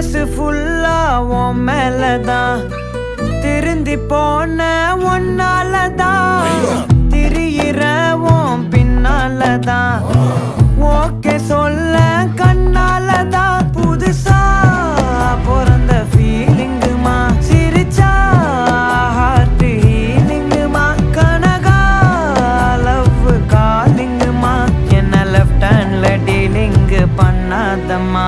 மனசு ஃபுல்லா உன் மேலதான் திருந்தி போன ஒன்னாலதான் திரியிற உன் பின்னாலதான் ஓகே சொல்ல கண்ணாலதான் புதுசா பிறந்த ஃபீலிங்குமா சிரிச்சா ஹார்ட் ஹீலிங்குமா கனகா லவ் காலிங்குமா என்ன லெஃப்ட் ஹேண்ட்ல டீலிங் பண்ணாதம்மா